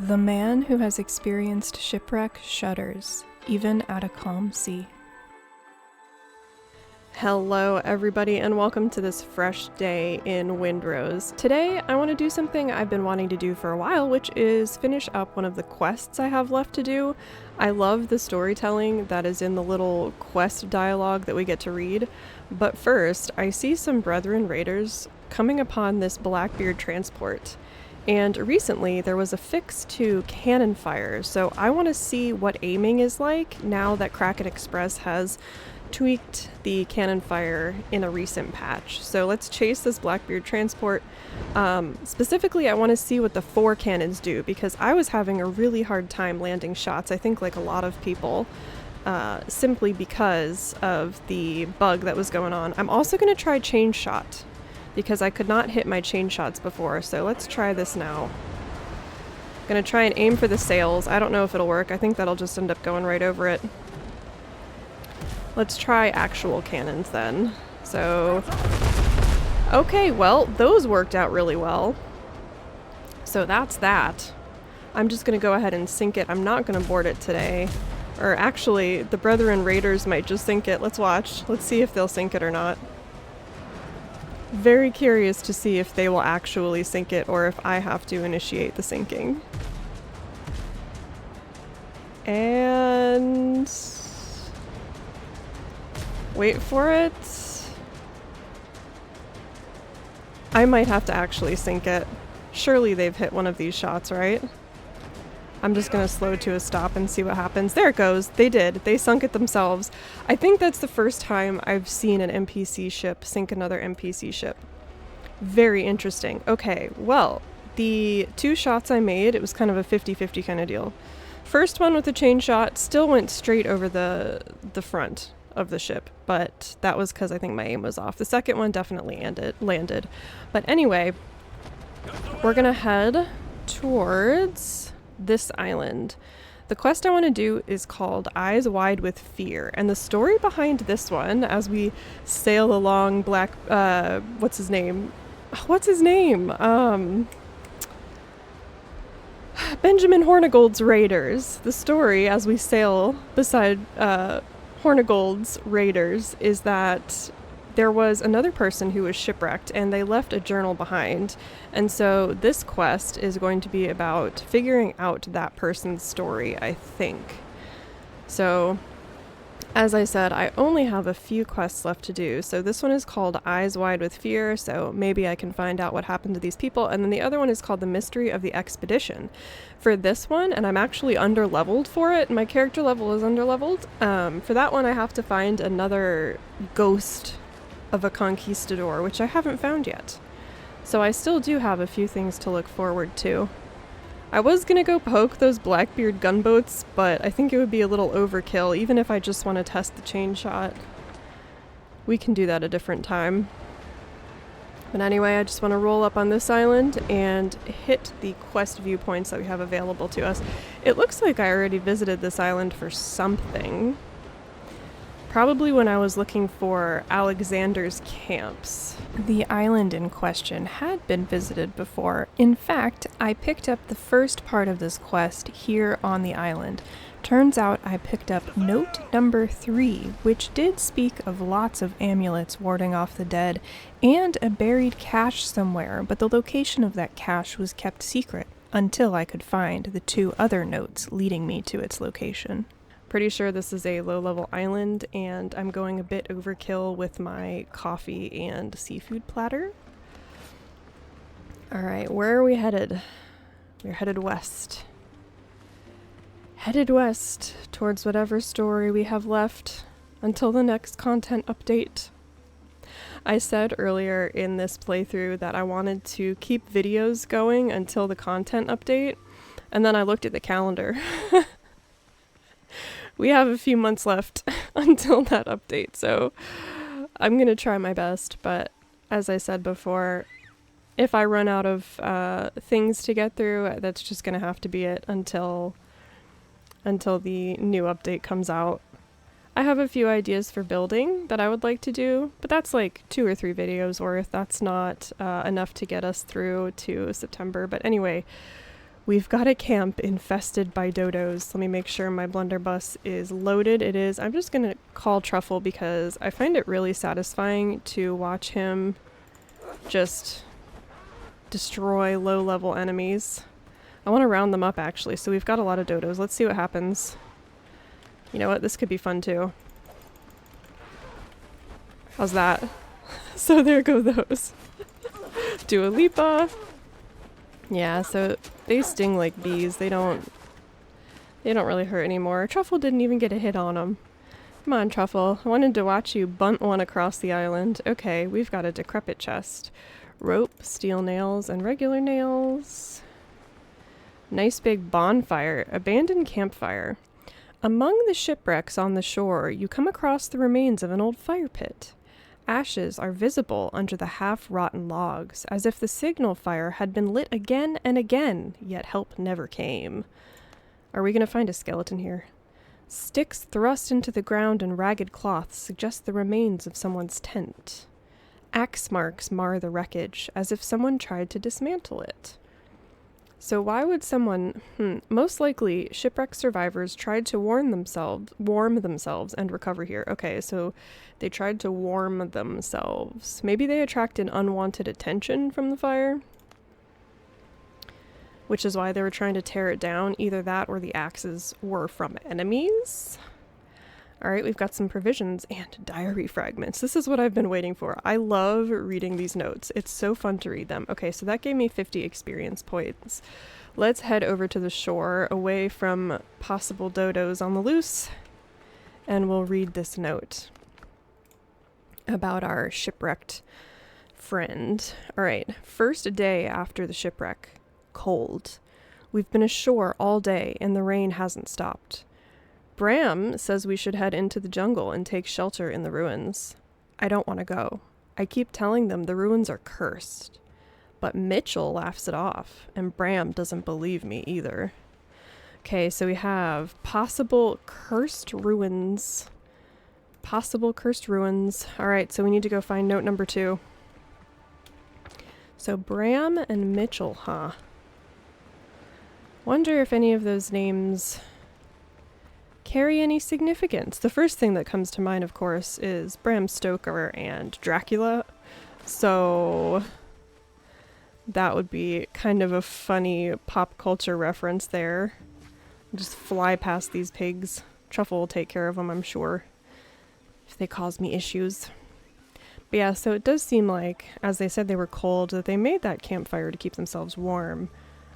The man who has experienced shipwreck shudders, even at a calm sea. Hello everybody and welcome to this fresh day in Windrose. Today I want to do something I've been wanting to do for a while, which is finish up one of the quests I have left to do. I love the storytelling that is in the little quest dialogue that we get to read, but first I see some Brethren raiders coming upon this Blackbeard transport. And recently there was a fix to cannon fire, so I want to see what aiming is like now that Kraken Express has tweaked the cannon fire in a recent patch. So let's chase this Blackbeard transport. Specifically, I want to see what the 4 cannons do, because I was having a really hard time landing shots, I think like a lot of people, simply because of the bug that was going on. I'm also going to try chain shot, because I could not hit my chain shots before, so let's try this now. Gonna try and aim for the sails. I don't know if it'll work. I think that'll just end up going right over it. Let's try actual cannons then. So, okay, well, those worked out really well. So that's that. I'm just gonna go ahead and sink it. I'm not gonna board it today. Or actually, the Brethren Raiders might just sink it. Let's watch. Let's see if they'll sink it or not. Very curious to see if they will actually sink it or if I have to initiate the sinking. And wait for it. I might have to actually sink it. Surely they've hit one of these shots, right? I'm just gonna slow to a stop and see what happens. There it goes. They did. They sunk it themselves. I think that's the first time I've seen an NPC ship sink another NPC ship. Very interesting. Okay, well, the 2 shots I made, it was kind of a 50-50 kind of deal. First one with the chain shot still went straight over the front of the ship, but that was because I think my aim was off. The second one definitely landed. But anyway, we're gonna head towards this island. The quest I want to do is called Eyes Wide with Fear, and the story behind this one, as we sail along what's his name? Benjamin Hornigold's raiders. The story as we sail beside Hornigold's raiders is that there was another person who was shipwrecked and they left a journal behind. And so this quest is going to be about figuring out that person's story, I think. So, as I said, I only have a few quests left to do. So this one is called Eyes Wide with Fear, so maybe I can find out what happened to these people. And then the other one is called The Mystery of the Expedition. For this one, and I'm actually under-leveled for it, my character level is under-leveled. For that one I have to find another ghost of a conquistador, which I haven't found yet. So I still do have a few things to look forward to. I was gonna go poke those Blackbeard gunboats, but I think it would be a little overkill, even if I just want to test the chain shot. We can do that a different time. But anyway, I just want to roll up on this island and hit the quest viewpoints that we have available to us. It looks like I already visited this island for something. Probably when I was looking for Alexander's camps. The island in question had been visited before. In fact, I picked up the first part of this quest here on the island. Turns out I picked up note number 3, which did speak of lots of amulets warding off the dead and a buried cache somewhere, but the location of that cache was kept secret until I could find the 2 other notes leading me to its location. Pretty sure this is a low-level island, and I'm going a bit overkill with my coffee and seafood platter. Alright, where are we headed? We're headed west. Headed west towards whatever story we have left until the next content update. I said earlier in this playthrough that I wanted to keep videos going until the content update, and then I looked at the calendar. We have a few months left until that update, so I'm going to try my best, but as I said before, if I run out of things to get through, that's just going to have to be it until the new update comes out. I have a few ideas for building that I would like to do, but that's like 2 or 3 videos worth. That's not enough to get us through to September, but anyway, We've got a camp infested by dodos. Let me make sure my blunderbuss is loaded. It is. I'm just going to call Truffle because I find it really satisfying to watch him just destroy low-level enemies. I want to round them up, actually. So we've got a lot of dodos. Let's see what happens. You know what? This could be fun, too. How's that? So there go those. Dua Lipa. Yeah, so they sting like bees. They don't really hurt anymore. Truffle didn't even get a hit on them. Come on, Truffle. I wanted to watch you bunt one across the island. Okay, we've got a decrepit chest. Rope, steel nails, and regular nails. Nice big bonfire. Abandoned campfire. Among the shipwrecks on the shore, you come across the remains of an old fire pit. Ashes are visible under the half-rotten logs, as if the signal fire had been lit again and again, yet help never came. Are we going to find a skeleton here? Sticks thrust into the ground and ragged cloths suggest the remains of someone's tent. Axe marks mar the wreckage, as if someone tried to dismantle it. So why would someone... most likely, shipwreck survivors tried to warm themselves and recover here. Okay, so they tried to warm themselves. Maybe they attracted unwanted attention from the fire, which is why they were trying to tear it down. Either that or the axes were from enemies. All right, we've got some provisions and diary fragments. This is what I've been waiting for. I love reading these notes. It's so fun to read them. Okay, so that gave me 50 experience points. Let's head over to the shore, away from possible dodos on the loose, and we'll read this note about our shipwrecked friend. All right, first day after the shipwreck. Cold. We've been ashore all day, and the rain hasn't stopped. Bram says we should head into the jungle and take shelter in the ruins. I don't want to go. I keep telling them the ruins are cursed. But Mitchell laughs it off, and Bram doesn't believe me either. Okay, so we have possible cursed ruins. Possible cursed ruins. All right, so we need to go find note number 2. So Bram and Mitchell, huh? Wonder if any of those names carry any significance. The first thing that comes to mind, of course, is Bram Stoker and Dracula. So that would be kind of a funny pop culture reference there. Just fly past these pigs. Truffle will take care of them, I'm sure, if they cause me issues. But yeah, so it does seem like, as they said they were cold, that they made that campfire to keep themselves warm.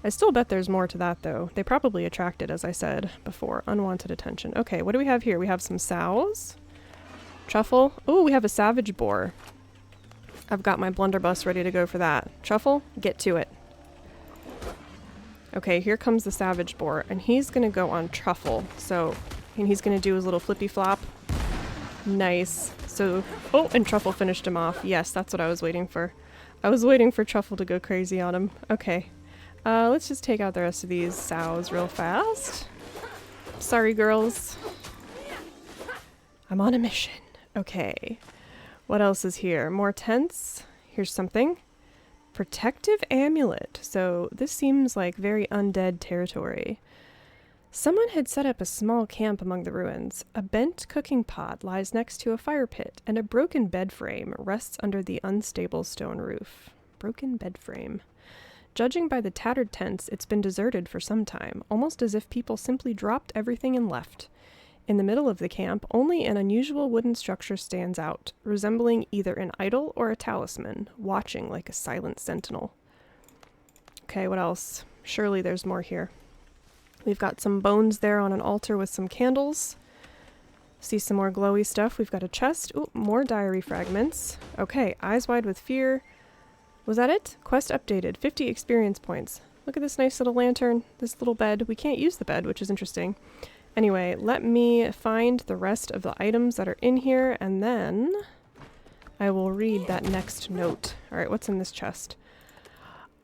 I still bet there's more to that, though. They probably attracted, as I said before, unwanted attention. Okay, what do we have here? We have some sows. Truffle. Oh, we have a savage boar. I've got my blunderbuss ready to go for that. Truffle, get to it. Okay, here comes the savage boar, and he's going to go on Truffle. So, and he's going to do his little flippy flop. Nice. So, oh, and Truffle finished him off. Yes, that's what I was waiting for. I was waiting for Truffle to go crazy on him. Okay. Let's just take out the rest of these sows real fast. Sorry, girls. I'm on a mission. Okay. What else is here? More tents. Here's something. Protective amulet. So this seems like very undead territory. Someone had set up a small camp among the ruins. A bent cooking pot lies next to a fire pit, and a broken bed frame rests under the unstable stone roof. Broken bed frame. Judging by the tattered tents, it's been deserted for some time, almost as if people simply dropped everything and left. In the middle of the camp, only an unusual wooden structure stands out, resembling either an idol or a talisman, watching like a silent sentinel. Okay, what else? Surely there's more here. We've got some bones there on an altar with some candles. See some more glowy stuff. We've got a chest. Ooh, more diary fragments. Okay, eyes wide with fear. Was that it? Quest updated. 50 experience points. Look at this nice little lantern, this little bed. We can't use the bed, which is interesting. Anyway, let me find the rest of the items that are in here, and then I will read that next note. All right, what's in this chest?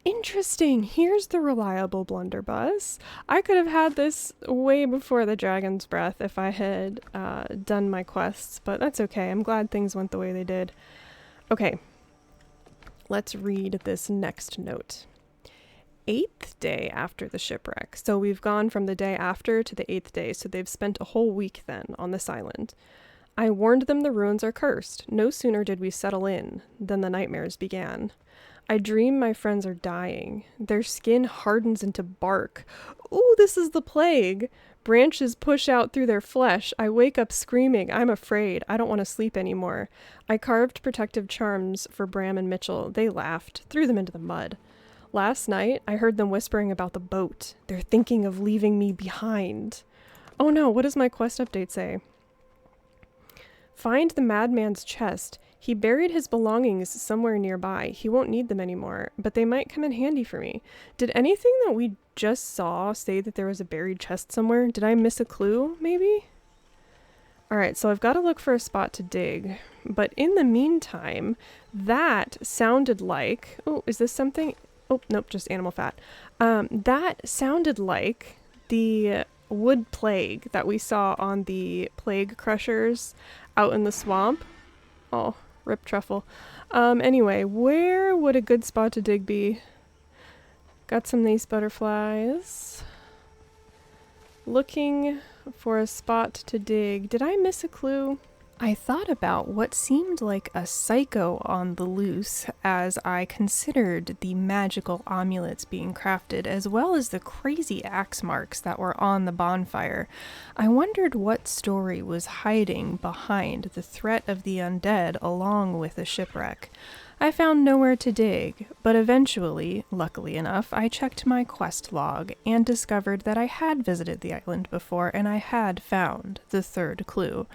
Interesting. Here's the reliable blunderbuss. I could have had this way before the dragon's breath if I had done my quests, but that's okay. I'm glad things went the way they did. Okay. Let's read this next note. 8th day after the shipwreck. So we've gone from the day after to the 8th day, so they've spent a whole week then on this island. I warned them the ruins are cursed. No sooner did we settle in than the nightmares began. I dream my friends are dying. Their skin hardens into bark. Ooh, this is the plague. Branches push out through their flesh. I wake up screaming. I'm afraid. I don't want to sleep anymore. I carved protective charms for Bram and Mitchell. They laughed, threw them into the mud. Last night, I heard them whispering about the boat. They're thinking of leaving me behind. Oh no, what does my quest update say? Find the madman's chest. He buried his belongings somewhere nearby. He won't need them anymore, but they might come in handy for me. Did anything that we just saw say that there was a buried chest somewhere? Did I miss a clue, maybe? Alright, so I've got to look for a spot to dig. But in the meantime, that sounded like... Oh, is this something? Oh, nope, just animal fat. That sounded like the wood plague that we saw on the plague crushers out in the swamp. Oh, rip truffle. Anyway, where would a good spot to dig be? Got some nice butterflies. Looking for a spot to dig. Did I miss a clue? I thought about what seemed like a psycho on the loose as I considered the magical amulets being crafted, as well as the crazy axe marks that were on the bonfire. I wondered what story was hiding behind the threat of the undead along with the shipwreck. I found nowhere to dig, but eventually, luckily enough, I checked my quest log and discovered that I had visited the island before and I had found the third clue.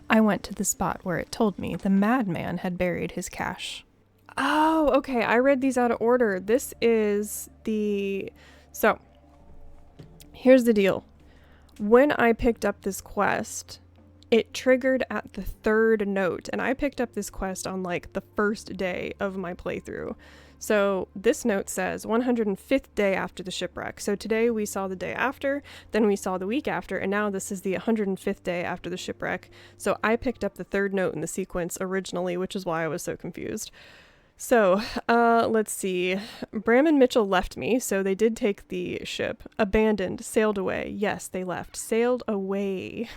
I went to the spot where it told me the madman had buried his cache. Oh, okay, I read these out of order. This is the... So, here's the deal. When I picked up this quest... It triggered at the third note, and I picked up this quest on like the first day of my playthrough. So this note says 105th day after the shipwreck. So today we saw the day after, then we saw the week after, and now this is the 105th day after the shipwreck. So I picked up the third note in the sequence originally, which is why I was so confused. So, let's see. Bram and Mitchell left me, so they did take the ship. Abandoned, sailed away. Yes, they left. Sailed away.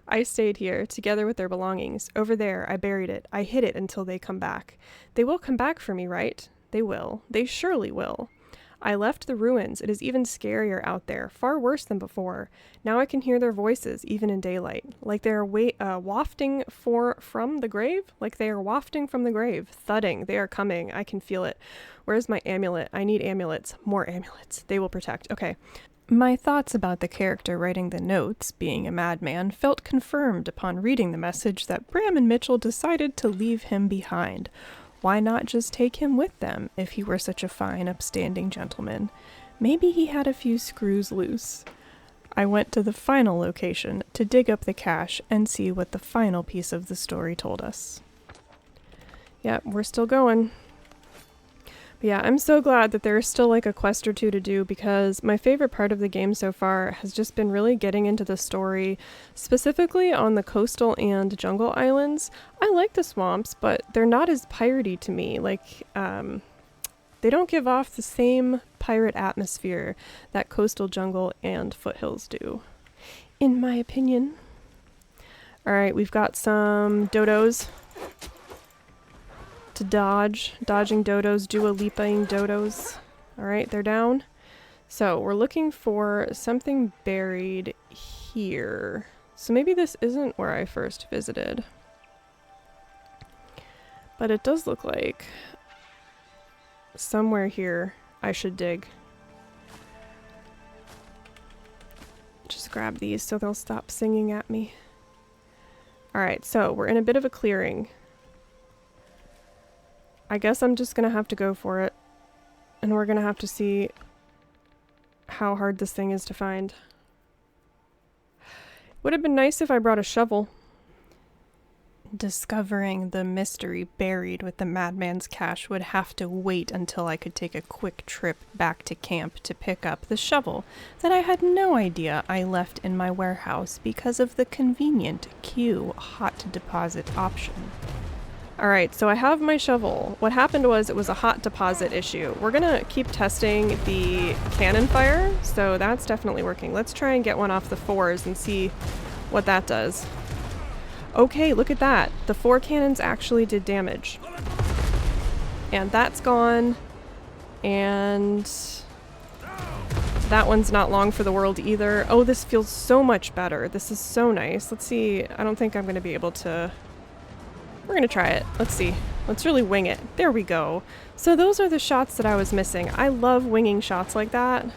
I stayed here, together with their belongings. Over there, I buried it. I hid it until they come back. They will come back for me, right? They will. They surely will. I left the ruins. It is even scarier out there, far worse than before. Now I can hear their voices, even in daylight, like they are wafting from the grave? Like they are wafting from the grave, thudding. They are coming. I can feel it. Where's my amulet? I need amulets. More amulets. They will protect. Okay. My thoughts about the character writing the notes, being a madman, felt confirmed upon reading the message that Bram and Mitchell decided to leave him behind. Why not just take him with them if he were such a fine, upstanding gentleman? Maybe he had a few screws loose. I went to the final location to dig up the cache and see what the final piece of the story told us. Yeah, we're still going. But yeah, I'm so glad that there's still like a quest or two to do, because my favorite part of the game so far has just been really getting into the story, specifically on the coastal and jungle islands. I like the swamps, but they're not as piratey to me. Like, they don't give off the same pirate atmosphere that coastal jungle and foothills do, in my opinion. Alright, we've got some dodos to dodge. Dodging dodos, Dua Lipaing dodos. Alright, they're down. So we're looking for something buried here. So maybe this isn't where I first visited. But it does look like somewhere here I should dig. Just grab these so they'll stop singing at me. Alright, so we're in a bit of a clearing. I guess I'm just gonna have to go for it. And we're gonna have to see how hard this thing is to find. Would have been nice if I brought a shovel. Discovering the mystery buried with the madman's cache would have to wait until I could take a quick trip back to camp to pick up the shovel that I had no idea I left in my warehouse because of the convenient Q hot deposit option. Alright, so I have my shovel. What happened was it was a hot deposit issue. We're gonna keep testing the cannon fire, so that's definitely working. Let's try and get one off the 4s and see what that does. Okay, look at that. The 4 cannons actually did damage. And that's gone. And that one's not long for the world either. Oh, this feels so much better. This is so nice. Let's see. I don't think I'm going to be able to... We're going to try it. Let's see. Let's really wing it. There we go. So those are the shots that I was missing. I love winging shots like that.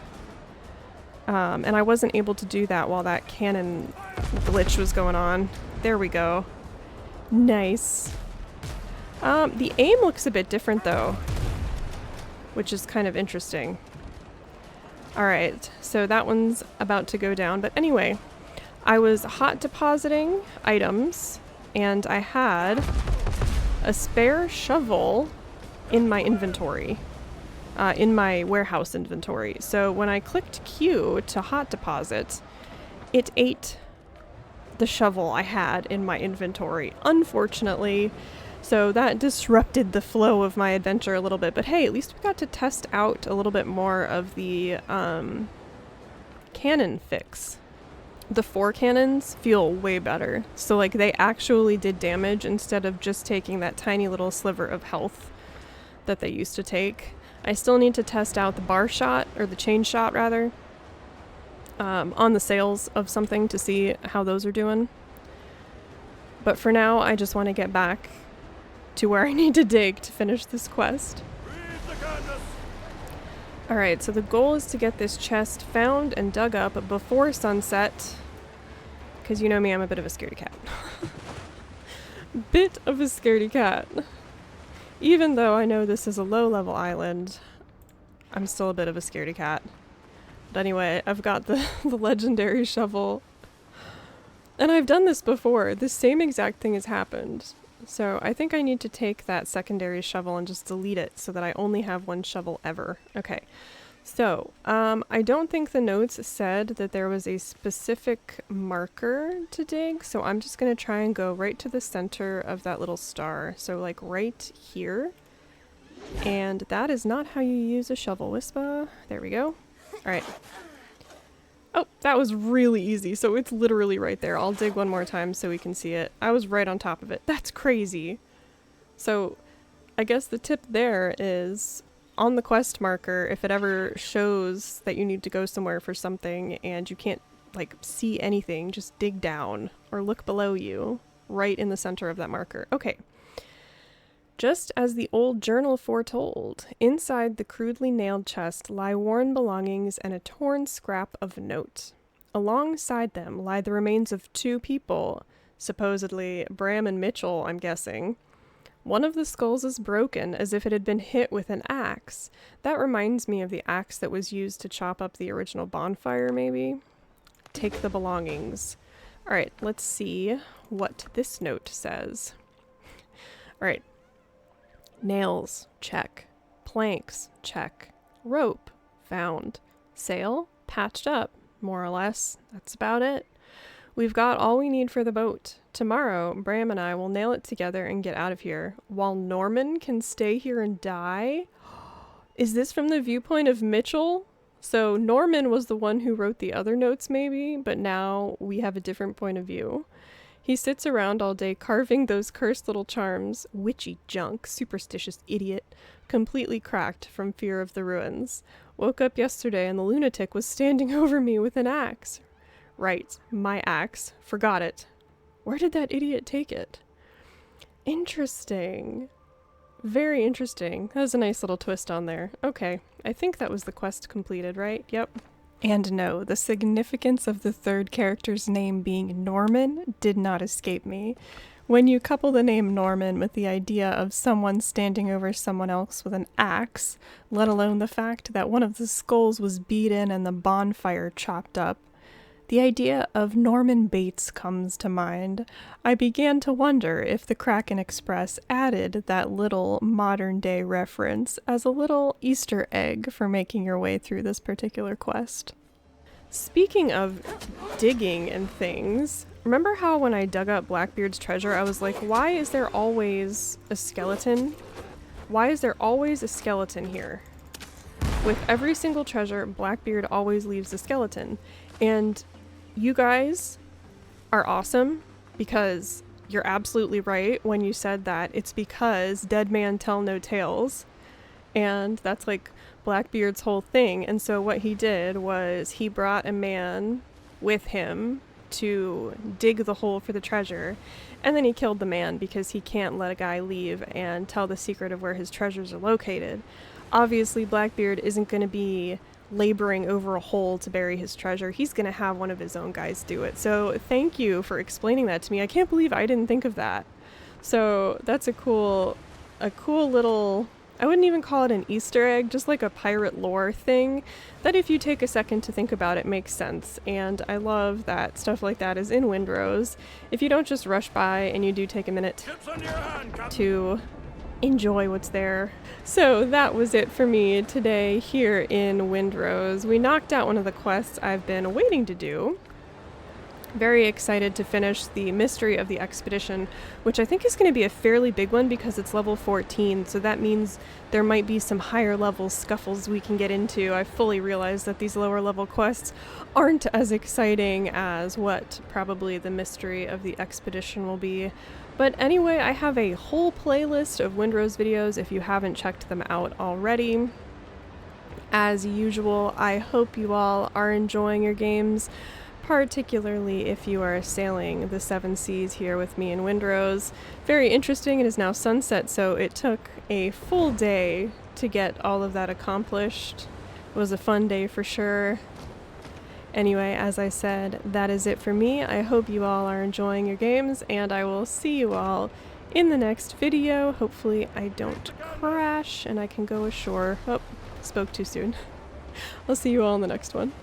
And I wasn't able to do that while that cannon glitch was going on. There we go. Nice. The aim looks a bit different though, which is kind of interesting. Alright, so that one's about to go down. But anyway, I was hot depositing items, and I had a spare shovel in my inventory, in my warehouse inventory. So when I clicked Q to hot deposit, it ate the shovel I had in my inventory, unfortunately. So that disrupted the flow of my adventure a little bit. But hey, at least we got to test out a little bit more of the cannon fix. The 4 cannons feel way better. So like they actually did damage instead of just taking that tiny little sliver of health that they used to take. I still need to test out the bar shot, or the chain shot rather, on the sails of something to see how those are doing. But for now, I just want to get back to where I need to dig to finish this quest. Alright, so the goal is to get this chest found and dug up before sunset. Because you know me, I'm a bit of a scaredy cat. Bit of a scaredy cat. Even though I know this is a low-level island, I'm still a bit of a scaredy cat. But anyway, I've got the legendary shovel. And I've done this before. This same exact thing has happened. So I think I need to take that secondary shovel and just delete it so that I only have one shovel ever. Okay. So, I don't think the notes said that there was a specific marker to dig, so I'm just going to try and go right to the center of that little star. So like right here. And that is not how you use a shovel, Whisper. There we go. Alright. Oh, that was really easy. So it's literally right there. I'll dig one more time so we can see it. I was right on top of it. That's crazy. So I guess the tip there is on the quest marker, if it ever shows that you need to go somewhere for something and you can't like see anything, just dig down or look below you right in the center of that marker. Okay. Just as the old journal foretold, inside the crudely nailed chest lie worn belongings and a torn scrap of note. Alongside them lie the remains of 2 people, supposedly Bram and Mitchell, I'm guessing. One of the skulls is broken, as if it had been hit with an axe. That reminds me of the axe that was used to chop up the original bonfire, maybe? Take the belongings. Alright, let's see what this note says. Alright. Nails, check. Planks, check. Rope, found. Sail, patched up, more or less. That's about it. We've got all we need for the boat. Tomorrow, Bram and I will nail it together and get out of here, while Norman can stay here and die? Is this from the viewpoint of Mitchell? So Norman was the one who wrote the other notes maybe, but now we have a different point of view. He sits around all day carving those cursed little charms, witchy junk, superstitious idiot, completely cracked from fear of the ruins. Woke up yesterday and the lunatic was standing over me with an axe. Right, my axe. Forgot it. Where did that idiot take it? Interesting. Very interesting. That was a nice little twist on there. Okay, I think that was the quest completed, right? Yep. And no, the significance of the third character's name being Norman did not escape me. When you couple the name Norman with the idea of someone standing over someone else with an axe, let alone the fact that one of the skulls was beat in and the bonfire chopped up, the idea of Norman Bates comes to mind. I began to wonder if the Kraken Express added that little modern-day reference as a little Easter egg for making your way through this particular quest. Speaking of digging and things, remember how when I dug up Blackbeard's treasure, I was like, why is there always a skeleton? Why is there always a skeleton here? With every single treasure, Blackbeard always leaves a skeleton. And you guys are awesome because you're absolutely right when you said that it's because dead man tell no tales. And that's like Blackbeard's whole thing. And so what he did was he brought a man with him to dig the hole for the treasure, and then he killed the man because he can't let a guy leave and tell the secret of where his treasures are located. Obviously, Blackbeard isn't going to be laboring over a hole to bury his treasure. He's going to have one of his own guys do it. So thank you for explaining that to me. I can't believe I didn't think of that. So that's a cool little, I wouldn't even call it an Easter egg, just like a pirate lore thing that if you take a second to think about it makes sense. And I love that stuff like that is in Windrose. If you don't just rush by and you do take a minute to enjoy what's there. So that was it for me today here in Windrose. We knocked out one of the quests I've been waiting to do. Very excited to finish the Mystery of the Expedition, which I think is going to be a fairly big one because it's level 14, so that means there might be some higher level scuffles we can get into. I fully realize that these lower level quests aren't as exciting as what probably the Mystery of the Expedition will be. But anyway, I have a whole playlist of Windrose videos if you haven't checked them out already. As usual, I hope you all are enjoying your games, particularly if you are sailing the seven seas here with me in Windrose. Very interesting. It is now sunset, so it took a full day to get all of that accomplished. It was a fun day for sure. Anyway, as I said, that is it for me. I hope you all are enjoying your games, and I will see you all in the next video. Hopefully I don't crash and I can go ashore. Oh, spoke too soon. I'll see you all in the next one.